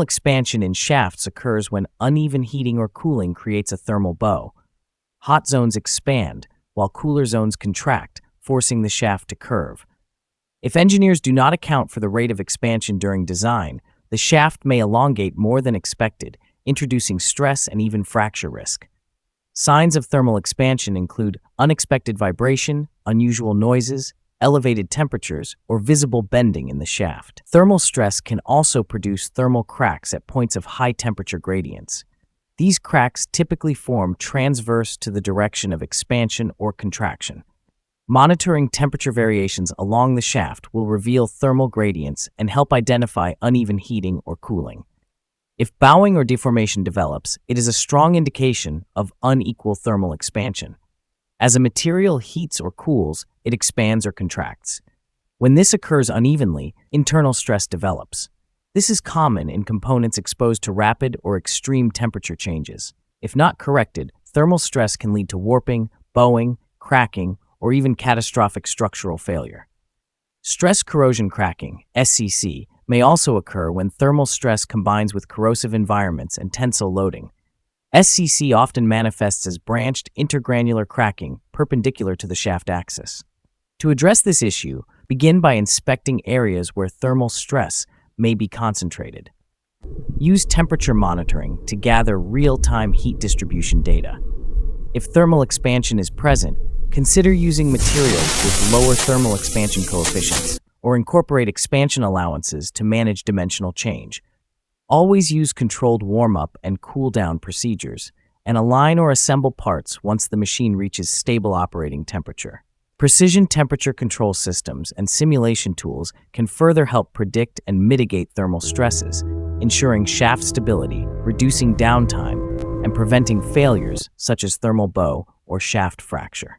Expansion in shafts occurs when uneven heating or cooling creates a thermal bow. Hot zones expand, while cooler zones contract, forcing the shaft to curve. If engineers do not account for the rate of expansion during design, the shaft may elongate more than expected, introducing stress and even fracture risk. Signs of thermal expansion include unexpected vibration, unusual noises, elevated temperatures, or visible bending in the shaft. Thermal stress can also produce thermal cracks at points of high temperature gradients. These cracks typically form transverse to the direction of expansion or contraction. Monitoring temperature variations along the shaft will reveal thermal gradients and help identify uneven heating or cooling. If bowing or deformation develops, it is a strong indication of unequal thermal expansion. As a material heats or cools, it expands or contracts. When this occurs unevenly, internal stress develops. This is common in components exposed to rapid or extreme temperature changes. If not corrected, thermal stress can lead to warping, bowing, cracking, or even catastrophic structural failure. Stress corrosion cracking, SCC, may also occur when thermal stress combines with corrosive environments and tensile loading. SCC often manifests as branched intergranular cracking perpendicular to the shaft axis. To address this issue, begin by inspecting areas where thermal stress may be concentrated. Use temperature monitoring to gather real-time heat distribution data. If thermal expansion is present, consider using materials with lower thermal expansion coefficients or incorporate expansion allowances to manage dimensional change. Always use controlled warm-up and cool-down procedures, and align or assemble parts once the machine reaches stable operating temperature. Precision temperature control systems and simulation tools can further help predict and mitigate thermal stresses, ensuring shaft stability, reducing downtime, and preventing failures such as thermal bow or shaft fracture.